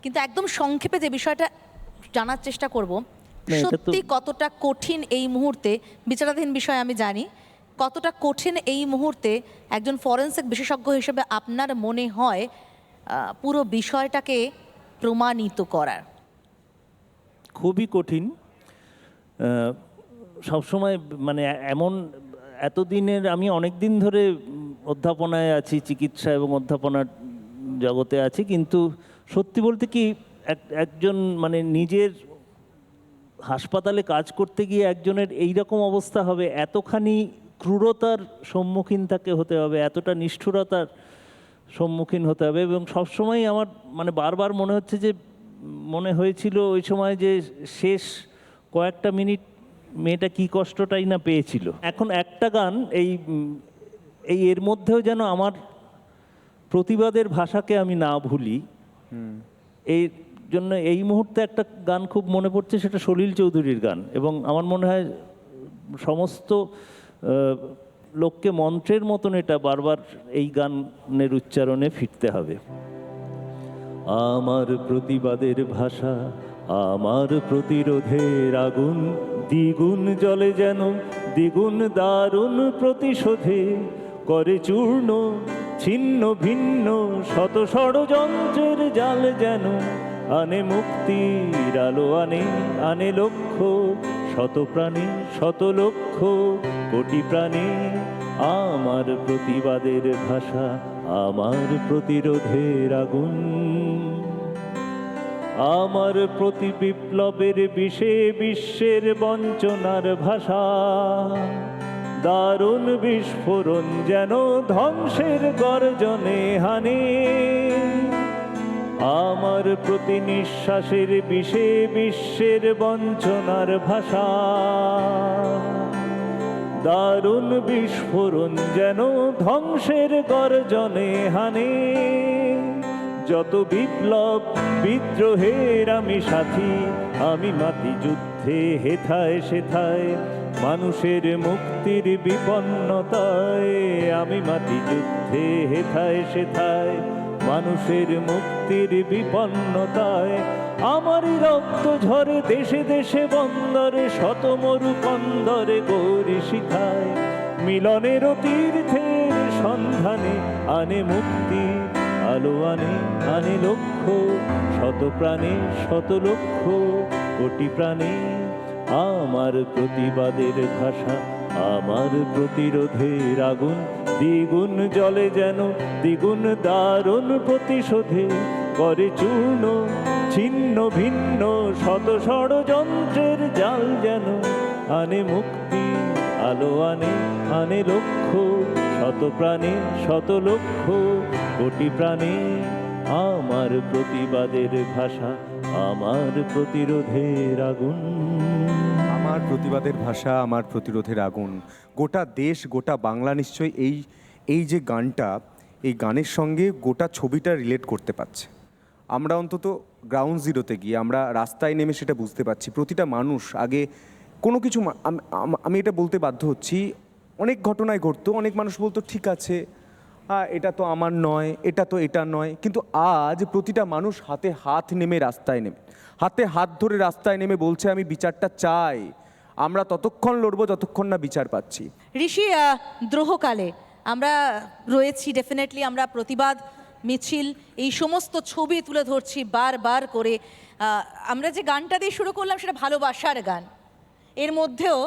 কিন্তু একদম সংক্ষেপে যে বিষয়টা জানার চেষ্টা করব, সত্যি কতটা কঠিন এই মুহূর্তে, বিচারাধীন বিষয় আমি জানি, কতটা কঠিন এই মুহূর্তে একজন ফরেনসিক বিশেষজ্ঞ হিসেবে আপনার মনে হয় পুরো বিষয়টাকে প্রমাণিত করার? খুবই কঠিন। সবসময় মানে এমন এতদিনের আমি অনেক দিন ধরে অধ্যাপনায় আছি, চিকিৎসা এবং অধ্যাপনার জগতে আছি, কিন্তু সত্যি বলতে কি একজন মানে নিজের হাসপাতালে কাজ করতে গিয়ে একজনের এই রকম অবস্থা হবে, এতখানি ক্রূরতার সম্মুখীন তাকে হতে হবে, এতটা নিষ্ঠুরতার সম্মুখীন হতে হবে। এবং সবসময় আমার মানে বারবার মনে হচ্ছে যে মনে হয়েছিল ওই সময় যে শেষ কয়েকটা মিনিট মেয়েটা কী কষ্টটাই না পেয়েছিল। এখন একটা গান এই এর মধ্যেও যেন আমার প্রতিবাদের ভাষাকে আমি না ভুলি, এই জন্য এই মুহূর্তে একটা গান খুব মনে পড়ছে, সেটা সলিল চৌধুরীর গান। এবং আমার মনে হয় সমস্ত লোককে মন্ত্রের মতন এটা বারবার এই গানের উচ্চারণে ফিরতে হবে। আমার প্রতিবাদের ভাষা, আমার প্রতিরোধের আগুন, দ্বিগুণ জলে যেন দ্বিগুণ দারুণ প্রতিশোধে করে চূর্ণ ছিন্ন ভিন্ন শত ষড়যন্ত্রের জাল যেন আনে মুক্তির আলো, আনে আনে লক্ষ্য শত প্রাণী শত লক্ষ কোটি প্রাণী। আমার প্রতিবাদের ভাষা, আমার প্রতিরোধের আগুন, আমার প্রতি বিপ্লবের বিষে বিশ্বের বঞ্চনার ভাষা, দারুণ বিস্ফোরণ যেন ধ্বংসের গর্জনে হানে। আমার প্রতি নিঃশ্বাসের বিষে বিশ্বের বঞ্চনার ভাষা, দারুণ বিস্ফোরণ যেন ধ্বংসের গর্জনে হানে। যত বিপ্লব বিদ্রোহের আমি সাথী, আমি মাতি যুদ্ধে হেথায় সেথায় মানুষের মুক্তির বিপন্নতায়। আমি মাতি যুদ্ধে হেথায় সেথায় মানুষের মুক্তির বিপন্নতায়। আমারই রক্ত ঝরে দেশে দেশে বন্দরে, শত মরু কন্দরে গৌরী শিখায় মিলনের তীর্থের সন্ধানে আনে মুক্তি আলো, আনে আনে লক্ষ্য শত প্রাণে শত লক্ষ কোটি প্রাণে। আমার প্রতিবাদের ভাষা, আমার প্রতিরোধের আগুন, দ্বিগুণ জলে যেন দ্বিগুণ দারুণ প্রতিশোধে করে চূর্ণ ছিন্ন ভিন্ন শত ষড়যন্ত্রের জাল যেন আনে মুক্তি আলো, আনে আনে লক্ষ্য শত প্রাণে শত লক্ষ কোটি প্রাণে। আমার প্রতিবাদের ভাষা, আমার প্রতিরোধের আগুন। আমার প্রতিবাদের ভাষা, আমার প্রতিরোধের আগুন। গোটা দেশ, গোটা বাংলা নিশ্চয়ই এই যে গানটা, এই গানের সঙ্গে গোটা ছবিটা রিলেট করতে পারছে। আমরা অন্তত গ্রাউন্ড জিরোতে গিয়ে আমরা রাস্তায় নেমে সেটা বুঝতে পারছি। প্রতিটা মানুষ আগে কোনো কিছু আমি এটা বলতে বাধ্য হচ্ছি, অনেক ঘটনায় ঘটতো, অনেক মানুষ বলতো ঠিক আছে, এটা তো আমার নয়, এটা তো এটা নয়। কিন্তু আজ প্রতিটা মানুষ হাতে হাত নেমে রাস্তায় নেমে, হাতে হাত ধরে রাস্তায় নেমে বলছে আমি বিচারটা চাই। আমরা ততক্ষণ লড়বো যতক্ষণ না বিচার পাচ্ছি। ঋষি, দ্রোহকালে আমরা রয়েছি, ডেফিনেটলি আমরা প্রতিবাদ মিছিল এই সমস্ত ছবি তুলে ধরছি বারবার করে। আমরা যে গানটা দিয়ে শুরু করলাম সেটা ভালোবাসার গান। এর মধ্যেও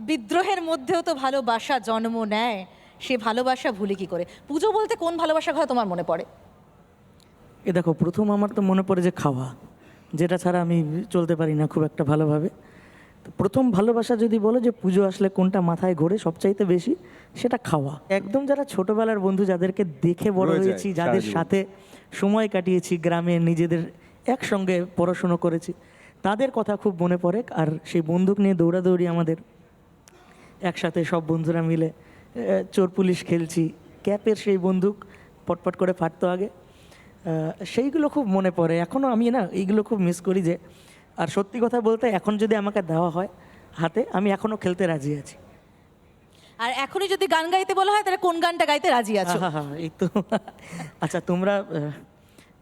বিদ্রোহের মধ্যেও তো ভালোবাসা জন্ম নেয়, সে ভালোবাসা ভুলি কি করে? পুজো বলতে কোন ভালোবাসা কথা তোমার মনে পড়ে? এ দেখো, প্রথম আমার তো মনে পড়ে যে খাওয়া, যেটা ছাড়া আমি চলতে পারি না খুব একটা ভালোভাবে। তো প্রথম ভালোবাসা যদি বলো যে পুজো আসলে কোনটা মাথায় ঘোরে সবচাইতে বেশি, সেটা খাওয়া। একদম যারা ছোটবেলার বন্ধু, যাদেরকে দেখে বড় হয়েছি, যাদের সাথে সময় কাটিয়েছি, গ্রামে নিজেদের একসঙ্গে পড়াশুনো করেছি, তাদের কথা খুব মনে পড়ে। আর সেই বন্দুক নিয়ে দৌড়াদৌড়ি আমাদের, একসাথে সব বন্ধুরা মিলে চোর পুলিশ খেলছি, ক্যাপের সেই বন্দুক পটপট করে ফাটতো আগে, সেইগুলো খুব মনে পড়ে। এখনও আমি না এইগুলো খুব মিস করি। যে আর সত্যি কথা বলতে এখন যদি আমাকে দেওয়া হয় হাতে, আমি এখনও খেলতে রাজি আছি। আর এখনই যদি গান গাইতে বলা হয় তাহলে কোন গানটা গাইতে রাজি আছো? হ্যাঁ, এই তো। আচ্ছা, তোমরা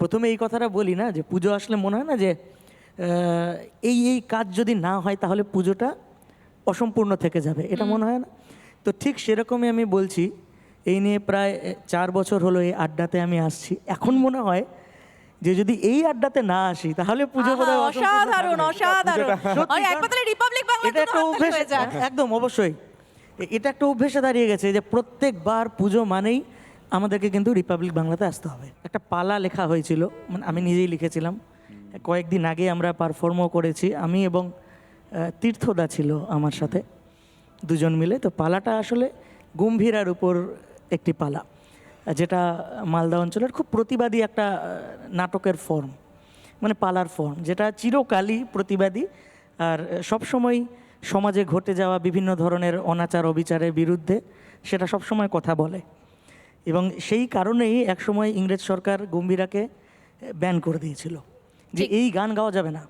প্রথমে এই কথাটা বলি না যে পুজো আসলে মনে হয় না যে এই কাজ যদি না হয় তাহলে পুজোটা অসম্পূর্ণ থেকে যাবে, এটা মনে হয় না? তো ঠিক সেরকমই আমি বলছি, এই নিয়ে প্রায় 4 বছর হলো এই আড্ডাতে আমি আসছি। এখন মনে হয় যে যদি এই আড্ডাতে না আসি তাহলে পুজো বোধহয় অসম্পূর্ণ অসাধারণ থাকবে। অসাধারণ সত্যি, ওই একবার তাহলে রিপাবলিক বাংলা এটা একটা অভ্যেস, একদম অবশ্যই এটা একটা অভ্যেসে দাঁড়িয়ে গেছে যে প্রত্যেকবার পুজো মানেই আমাদেরকে কিন্তু রিপাবলিক বাংলাতে আসতে হবে। একটা পালা লেখা হয়েছিল, মানে আমি নিজেই লিখেছিলাম, কয়েকদিন আগে আমরা পারফর্মও করেছি, আমি এবং তীর্থদা ছিল আমার সাথে, দুজন মিলে। তো পালাটা আসলে গম্ভীরার উপর একটি পালা, যেটা মালদা অঞ্চলের খুব প্রতিবাদী একটা নাটকের ফর্ম, মানে পালার ফর্ম, যেটা চিরকালই প্রতিবাদী আর সবসময় সমাজে ঘটে যাওয়া বিভিন্ন ধরনের অনাচার অবিচারের বিরুদ্ধে সেটা সবসময় কথা বলে। এবং সেই কারণেই একসময় ইংরেজ সরকার গম্ভীরাকে ব্যান করে দিয়েছিল যে এই গান গাওয়া যাবে না,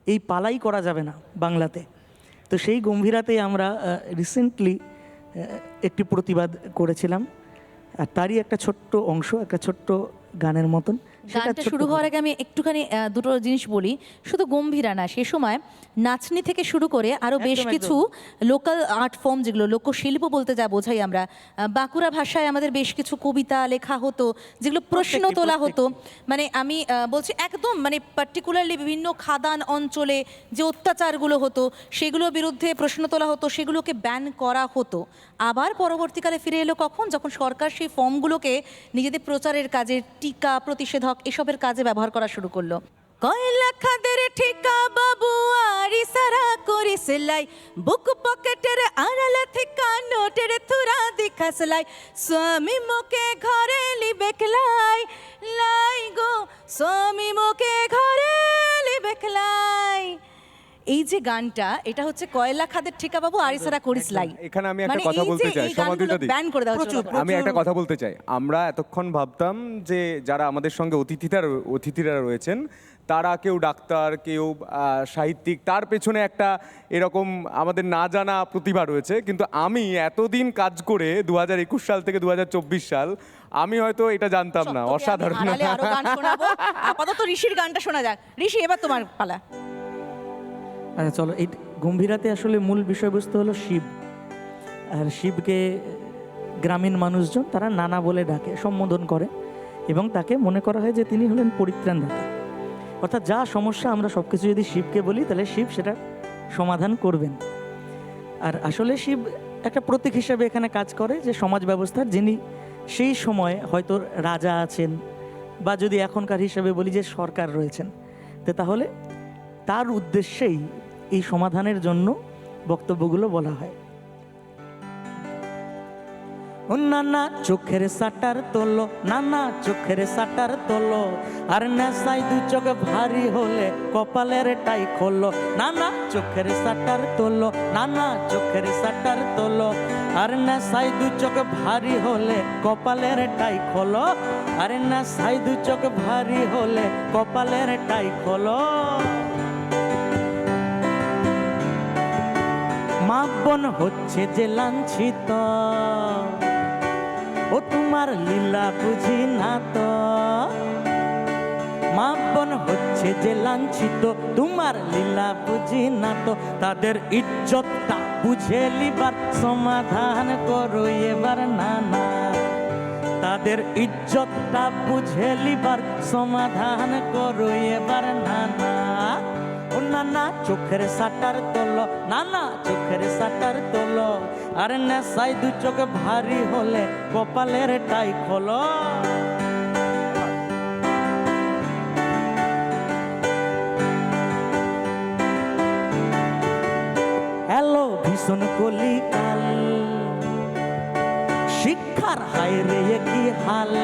এই পালাই করা যাবে না বাংলাতে। তো সেই গম্ভীরাতেই আমরা রিসেন্টলি একটি প্রতিবাদ করেছিলাম, আর তারই একটা ছোট্ট অংশ, একটা ছোট্ট গানের মতন। গানটা শুরু হওয়ার আগে আমি একটুখানি দুটো জিনিস বলি। শুধু গম্ভীরা না, সে সময় নাচনি থেকে শুরু করে আরো বেশ একদম, কিছু লোকাল আর্ট ফর্ম, যেগুলো লোকশিল্প বলতে যা বোঝাই আমরা, বাঁকুড়া ভাষায় আমাদের বেশ কিছু কবিতা লেখা হতো, যেগুলো প্রশ্ন তোলা হতো। মানে আমি বলছি একদম মানে পার্টিকুলারলি বিভিন্ন খাদান অঞ্চলে যে অত্যাচারগুলো হতো সেগুলোর বিরুদ্ধে প্রশ্ন তোলা হতো, সেগুলোকে ব্যান করা হতো। আবার পরবর্তীকালে ফিরে এলো কখন, যখন সরকার সেই ফর্মগুলোকে নিজেদের প্রচারের কাজে, টিকা প্রতিষেধক এসবের কাজে ব্যবহার করা শুরু করলো। কয়লা খাদের ঠিকা বাবু আর ইসারা করি সেলাই, বুক পকেটের আড়ালে থিকা নোটের থুরা দিখা সেলাই, স্বামী মোকে ঘরে লিবেকলাই লাই গো, স্বামী মোকে ঘরে লিবেকলাই। এই যে গানটা, এটা হচ্ছে কয়লা খাদের ঠিকা বাবু আর ইসারা করি সেলাই। এখানে আমি একটা কথা বলতে চাই, সমাধিতা দি। ব্যান করে দেওয়া হচ্ছে। আমি একটা কথা বলতে চাই, আমরা এতক্ষণ ভাবতাম যে যারা আমাদের সঙ্গে অতিথিরা রয়েছেন তারা কেউ ডাক্তার, কেউ সাহিত্যিক, তার পেছনে একটা এরকম আমাদের না জানা প্রতিভা রয়েছে। কিন্তু আমি এতদিন কাজ করে 2021 সাল থেকে 2024 সাল আমি হয়তো এটা জানতাম না। অসাধারণ। আরো গান শোনাবো, আপাতত ঋষির গানটা শোনা যাক। ঋষি, এবার তোমার পালা। আচ্ছা চলো, এই গম্ভীরাতে আসলে মূল বিষয়বস্তু হলো শিব। আর শিবকে গ্রামীণ মানুষজন তারা নানা বলে ডাকে, সম্বোধন করে, এবং তাকে মনে করা হয় যে তিনি হলেন পরিত্রাণদাতা। অর্থাৎ যা সমস্যা আমরা সব কিছু যদি শিবকে বলি তাহলে শিব সেটা সমাধান করবেন। আর আসলে শিব একটা প্রতীক হিসেবে এখানে কাজ করে, যে সমাজ ব্যবস্থার যিনি সেই সময় হয়তো রাজা আছেন, বা যদি এখনকার হিসেবে বলি যে সরকার রয়েছেন, তো তাহলে তার উদ্দেশ্যেই এই সমাধানের জন্য বক্তব্যগুলো বলা হয়। ও নানা চোখের সাটার তোলো, নানা চোখের সাটার তোলো, আর নেশায় দু চোখ ভারী হলে কপালের টাই খোলো। নানা চোখের সাটার তোলো, নানা চোখের সাটার তোলো, আর নেশায় দু চোখ ভারী হলে কপালের টাই খোলো, আর নেশায় দু চোখ ভারী হলে কপালের টাই খোলো। মা বোন হচ্ছে যে লাঞ্ছিত, ও তোমার লীলা বুঝি না তো। মা বোন হচ্ছে যে লাঞ্ছিত, তোমার লীলা বুঝি না তো। তাদের ইজ্জতটা বুঝে লিবার সমাধান করো এবার নানা, তাদের ইজ্জতটা বুঝে লিবার সমাধান করো এবার নানা। ও নানা চোখের সাটার তোলো, নানা চোখের সাটার তোলো, আর নেশায় দু চোখ ভারী হলে কপালের টাই খোলো। হ্যালো ভীষণ কলিকাল, শিক্ষার হায় রে কি হাল।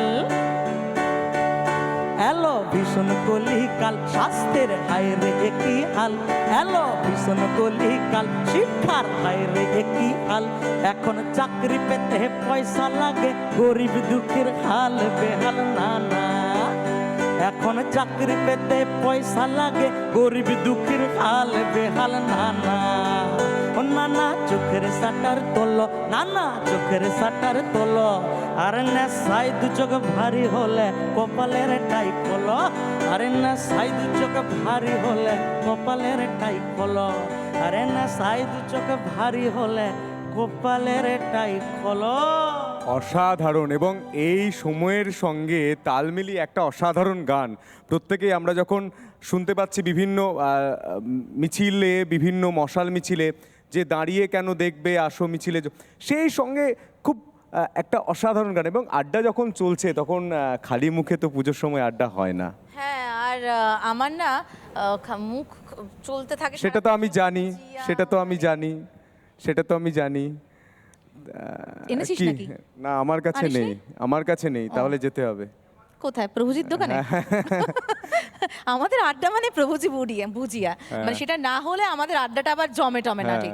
হ্যালো ভীষণ কলিকাল, স্বাস্থ্যের হায় রে কি হাল। হ্যালো ভীষণ কলিকাল, শিক্ষার হায় রে কি হাল। এখন চাকরি পেতে পয়সা লাগে, গরিব দুঃখের হাল বেহাল নানা। এখন চাকরি পেতে পয়সা লাগে, গরিব দুঃখের হাল বেহাল নানা। ও নানা চোখের সাটার তোলো, নানা চোখের সাটার তোলো, আরে নেশায় দু চোখ ভারী হলে কপালের টাই খোলো, আরে নেশায় দু চোখ ভারী হলে কপালের টাই খোলো, আরে নেশায় দু চোখ ভারী হলে কপালের টাই খোলো। অসাধারণ, এবং এই সময়ের সঙ্গে তাল মিলিয়ে একটা অসাধারণ গান। প্রত্যেকেই আমরা যখন শুনতে পাচ্ছি বিভিন্ন মিছিলে, বিভিন্ন মশাল মিছিলে, যে দাঁড়িয়ে কেন দেখবে আসো মিছিলে, সেই সঙ্গে খুব একটা অসাধারণ গান। এবং আড্ডা যখন চলছে তখন খালি মুখে তো পুজোর সময় আড্ডা হয় না। হ্যাঁ, আর আমার না মুখ চলতে থাকে। সেটা তো আমি জানি, সেটা তো আমি জানি, সেটা তো আমি জানি। এনেছিস কি? নাকি? না, আমার কাছে আনিসনি? নেই, আমার কাছে নেই, তাহলে যেতে হবে। কোথায়? প্রভুজির দোকানে? আমাদের আড্ডা মানে প্রভুজি ভুজিয়া, মানে সেটা না হলে আমাদের আড্ডাটা আবার জমে টমে না ঠিক।